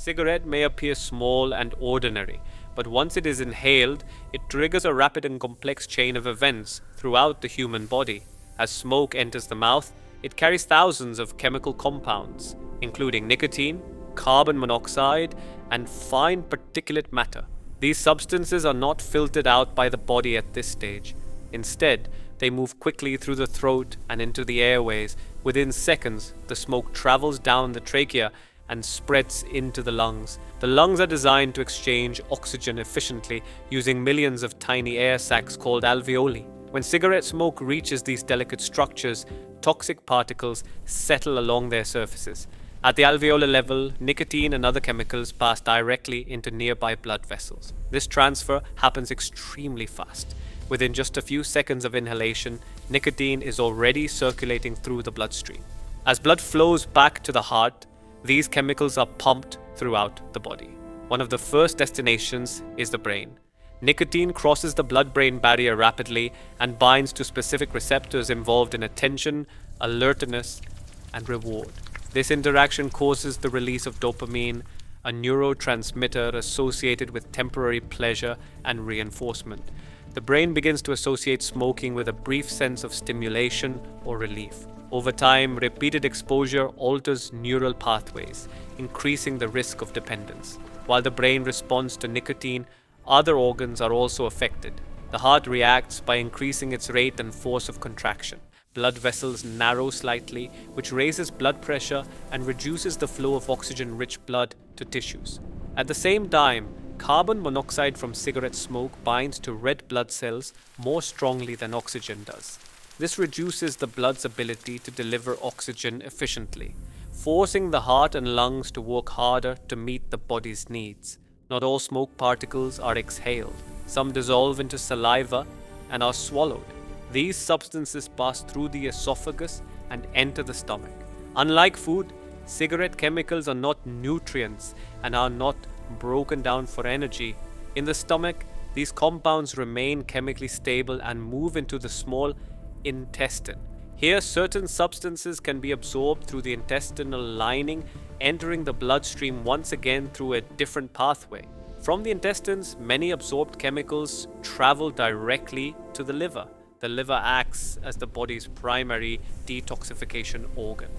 cigarette may appear small and ordinary, but once it is inhaled, it triggers a rapid and complex chain of events throughout the human body. As smoke enters the mouth, it carries thousands of chemical compounds, including nicotine, carbon monoxide, and fine particulate matter. These substances are not filtered out by the body at this stage. Instead, they move quickly through the throat and into the airways. Within seconds, the smoke travels down the trachea and spreads into the lungs. The lungs are designed to exchange oxygen efficiently using millions of tiny air sacs called alveoli. When cigarette smoke reaches these delicate structures, toxic particles settle along their surfaces. At the alveolar level, nicotine and other chemicals pass directly into nearby blood vessels. This transfer happens extremely fast. Within just a few seconds of inhalation, nicotine is already circulating through the bloodstream. As blood flows back to the heart, these chemicals are pumped throughout the body. One of the first destinations is the brain. Nicotine crosses the blood-brain barrier rapidly and binds to specific receptors involved in attention, alertness, and reward. This interaction causes the release of dopamine, a neurotransmitter associated with temporary pleasure and reinforcement. The brain begins to associate smoking with a brief sense of stimulation or relief. Over time, repeated exposure alters neural pathways, increasing the risk of dependence. While the brain responds to nicotine, other organs are also affected. The heart reacts by increasing its rate and force of contraction. Blood vessels narrow slightly, which raises blood pressure and reduces the flow of oxygen-rich blood to tissues. At the same time, carbon monoxide from cigarette smoke binds to red blood cells more strongly than oxygen does. This reduces the blood's ability to deliver oxygen efficiently, forcing the heart and lungs to work harder to meet the body's needs. Not all smoke particles are exhaled. Some dissolve into saliva and are swallowed. These substances pass through the esophagus and enter the stomach. Unlike food, cigarette chemicals are not nutrients and are not broken down for energy. In the stomach, these compounds remain chemically stable and move into the small intestine. Here, certain substances can be absorbed through the intestinal lining, entering the bloodstream once again through a different pathway. From the intestines, many absorbed chemicals travel directly to the liver. The liver acts as the body's primary detoxification organ.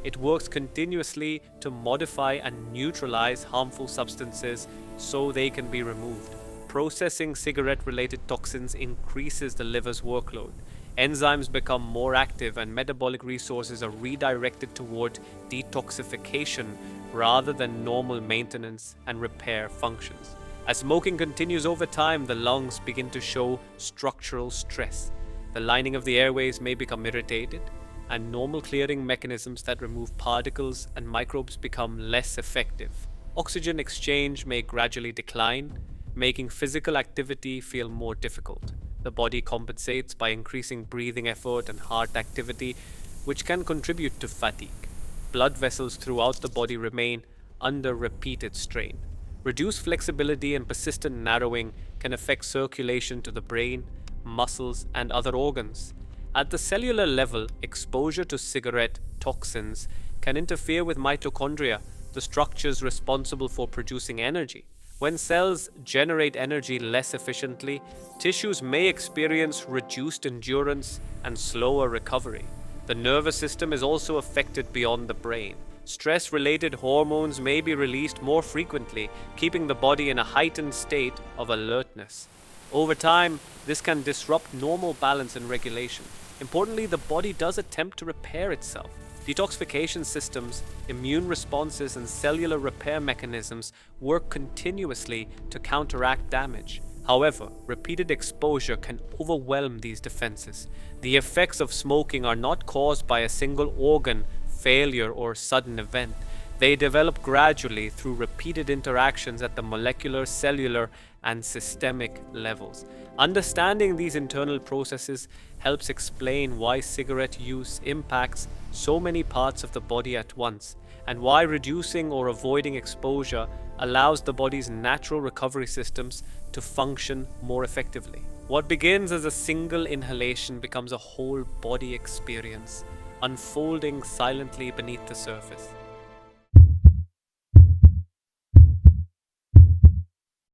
It works continuously to modify and neutralize harmful substances so they can be removed. Processing cigarette-related toxins increases the liver's workload. Enzymes become more active and metabolic resources are redirected toward detoxification rather than normal maintenance and repair functions. As smoking continues over time, the lungs begin to show structural stress. The lining of the airways may become irritated, and normal clearing mechanisms that remove particles and microbes become less effective. Oxygen exchange may gradually decline, making physical activity feel more difficult. The body compensates by increasing breathing effort and heart activity, which can contribute to fatigue. Blood vessels throughout the body remain under repeated strain. Reduced flexibility and persistent narrowing can affect circulation to the brain, muscles, and other organs. At the cellular level, exposure to cigarette toxins can interfere with mitochondria, the structures responsible for producing energy. When cells generate energy less efficiently, tissues may experience reduced endurance and slower recovery. The nervous system is also affected beyond the brain. Stress-related hormones may be released more frequently, keeping the body in a heightened state of alertness. Over time, this can disrupt normal balance and regulation. Importantly, the body does attempt to repair itself. Detoxification systems, immune responses, and cellular repair mechanisms work continuously to counteract damage. However, repeated exposure can overwhelm these defenses. The effects of smoking are not caused by a single organ failure or sudden event. They develop gradually through repeated interactions at the molecular, cellular, and systemic levels. Understanding these internal processes helps explain why cigarette use impacts so many parts of the body at once, and why reducing or avoiding exposure allows the body's natural recovery systems to function more effectively. What begins as a single inhalation becomes a whole body experience, unfolding silently beneath the surface.